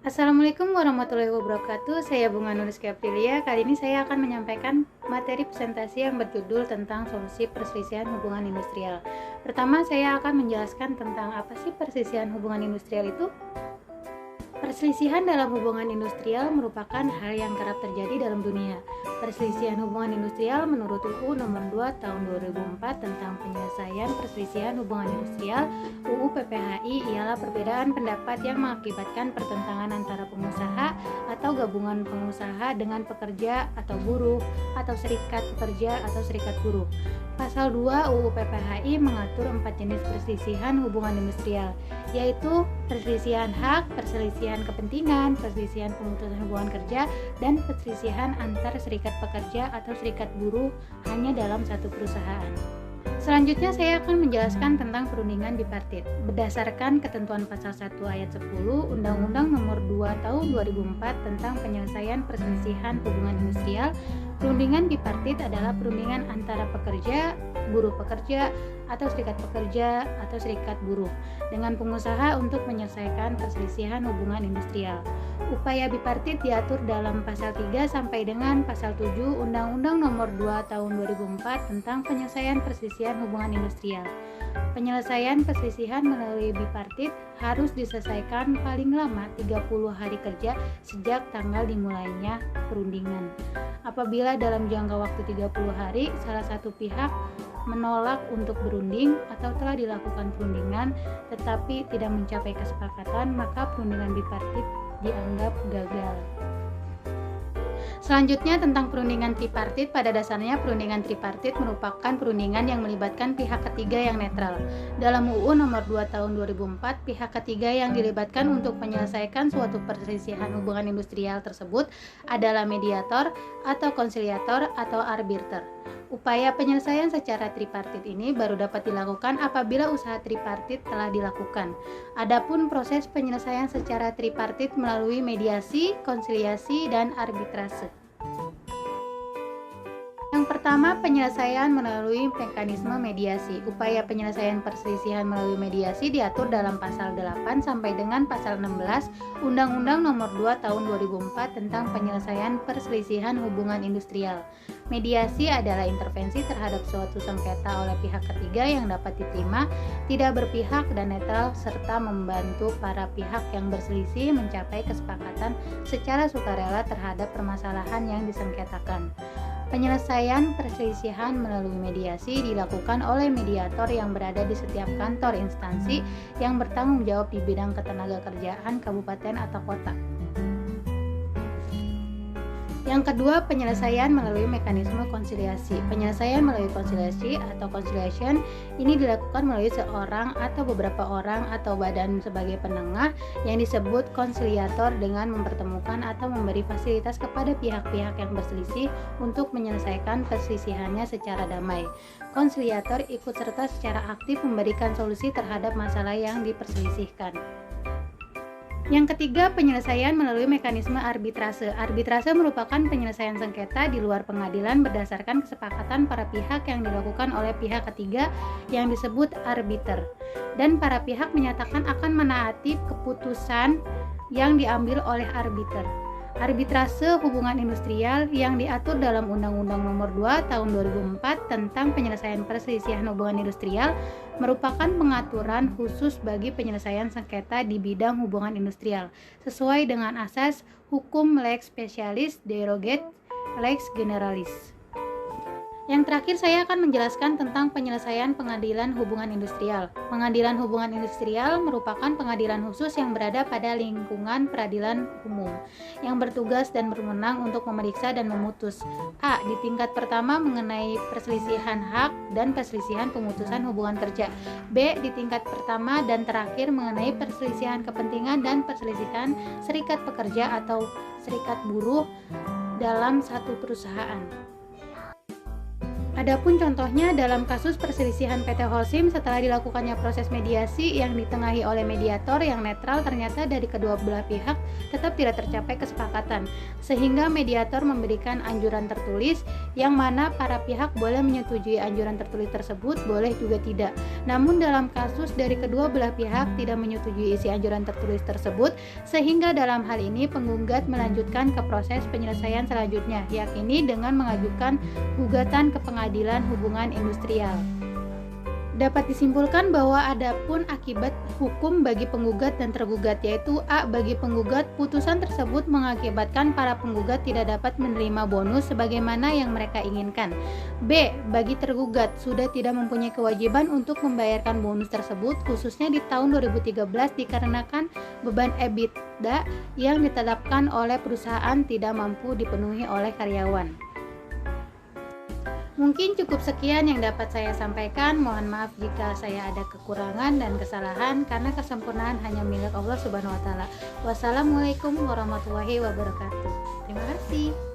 Assalamualaikum warahmatullahi wabarakatuh. Saya Bunga Nuris Aprilia. Kali ini saya akan menyampaikan materi presentasi yang berjudul tentang solusi perselisihan hubungan industrial. Pertama, saya akan menjelaskan tentang apa sih perselisihan hubungan industrial itu. Perselisihan dalam hubungan industrial merupakan hal yang kerap terjadi dalam dunia. Perselisihan hubungan industrial menurut UU Nomor 2 Tahun 2004 tentang penyelesaian perselisihan hubungan industrial UU PPHI ialah perbedaan pendapat yang mengakibatkan pertentangan antara pengusaha atau gabungan pengusaha dengan pekerja atau buruh atau serikat pekerja atau serikat buruh. Pasal 2 UU PPHI mengatur 4 jenis perselisihan hubungan industrial, yaitu perselisihan hak, perselisihan kepentingan, perselisihan pemutusan hubungan kerja, dan perselisihan antar serikat pekerja atau serikat buruh hanya dalam satu perusahaan. Selanjutnya saya akan menjelaskan tentang perundingan bipartit. Berdasarkan ketentuan pasal 1 ayat 10 Undang-Undang Nomor 2 Tahun 2004 tentang penyelesaian perselisihan hubungan industrial, perundingan bipartit adalah perundingan antara pekerja, buruh pekerja, atau serikat pekerja atau serikat buruh dengan pengusaha untuk menyelesaikan perselisihan hubungan industrial. Upaya bipartit diatur dalam pasal 3 sampai dengan pasal 7 Undang-Undang Nomor 2 Tahun 2004 tentang penyelesaian perselisihan hubungan industrial. Penyelesaian perselisihan melalui bipartit harus diselesaikan paling lama 30 hari kerja sejak tanggal dimulainya perundingan. Apabila dalam jangka waktu 30 hari salah satu pihak menolak untuk berunding atau telah dilakukan perundingan tetapi tidak mencapai kesepakatan, maka perundingan bipartit dianggap gagal. Selanjutnya tentang perundingan tripartit. Pada dasarnya perundingan tripartit merupakan perundingan yang melibatkan pihak ketiga yang netral. Dalam UU Nomor 2 Tahun 2004, pihak ketiga yang dilibatkan untuk menyelesaikan suatu perselisihan hubungan industrial tersebut adalah mediator atau konsiliator atau arbiter. Upaya penyelesaian secara tripartit ini baru dapat dilakukan apabila usaha tripartit telah dilakukan. Adapun proses penyelesaian secara tripartit melalui mediasi, konsiliasi, dan arbitrase. Yang pertama, penyelesaian melalui mekanisme mediasi. Upaya penyelesaian perselisihan melalui mediasi diatur dalam pasal 8 sampai dengan pasal 16 Undang-Undang Nomor 2 Tahun 2004 tentang penyelesaian perselisihan hubungan industrial. Mediasi adalah intervensi terhadap suatu sengketa oleh pihak ketiga yang dapat diterima, tidak berpihak dan netral, serta membantu para pihak yang berselisih mencapai kesepakatan secara sukarela terhadap permasalahan yang disengketakan. Penyelesaian perselisihan melalui mediasi dilakukan oleh mediator yang berada di setiap kantor instansi yang bertanggung jawab di bidang ketenagakerjaan kabupaten atau kota. Yang kedua, penyelesaian melalui mekanisme konsiliasi. Penyelesaian melalui konsiliasi atau conciliation ini dilakukan melalui seorang atau beberapa orang atau badan sebagai penengah yang disebut konsiliator dengan mempertemukan atau memberi fasilitas kepada pihak-pihak yang berselisih untuk menyelesaikan perselisihannya secara damai. Konsiliator ikut serta secara aktif memberikan solusi terhadap masalah yang diperselisihkan. Yang ketiga, penyelesaian melalui mekanisme arbitrase. Arbitrase merupakan penyelesaian sengketa di luar pengadilan berdasarkan kesepakatan para pihak yang dilakukan oleh pihak ketiga yang disebut arbiter. Dan para pihak menyatakan akan menaati keputusan yang diambil oleh arbiter. Arbitrase hubungan industrial yang diatur dalam Undang-Undang Nomor 2 Tahun 2004 tentang penyelesaian perselisihan hubungan industrial merupakan pengaturan khusus bagi penyelesaian sengketa di bidang hubungan industrial sesuai dengan asas hukum lex specialis derogat lex generalis. Yang terakhir, saya akan menjelaskan tentang penyelesaian pengadilan hubungan industrial. Pengadilan hubungan industrial merupakan pengadilan khusus yang berada pada lingkungan peradilan umum, yang bertugas dan berwenang untuk memeriksa dan memutus a. Di tingkat pertama mengenai perselisihan hak dan perselisihan pemutusan hubungan kerja, b. Di tingkat pertama dan terakhir mengenai perselisihan kepentingan dan perselisihan serikat pekerja atau serikat buruh dalam satu perusahaan. Adapun contohnya dalam kasus perselisihan PT Holcim setelah dilakukannya proses mediasi yang ditengahi oleh mediator yang netral, ternyata dari kedua belah pihak tetap tidak tercapai kesepakatan, sehingga mediator memberikan anjuran tertulis yang mana para pihak boleh menyetujui anjuran tertulis tersebut, boleh juga tidak. Namun dalam kasus dari kedua belah pihak tidak menyetujui isi anjuran tertulis tersebut, sehingga dalam hal ini penggugat melanjutkan ke proses penyelesaian selanjutnya, yakni dengan mengajukan gugatan ke Pengadilan Hubungan Industrial. Dapat disimpulkan bahwa adapun akibat hukum bagi penggugat dan tergugat, yaitu A. Bagi penggugat, putusan tersebut mengakibatkan para penggugat tidak dapat menerima bonus sebagaimana yang mereka inginkan. B. Bagi tergugat, sudah tidak mempunyai kewajiban untuk membayarkan bonus tersebut, khususnya di tahun 2013 dikarenakan beban EBITDA yang ditetapkan oleh perusahaan tidak mampu dipenuhi oleh karyawan. Mungkin cukup sekian yang dapat saya sampaikan. Mohon maaf jika saya ada kekurangan dan kesalahan, karena kesempurnaan hanya milik Allah Subhanahu wa taala. Wassalamualaikum warahmatullahi wabarakatuh. Terima kasih.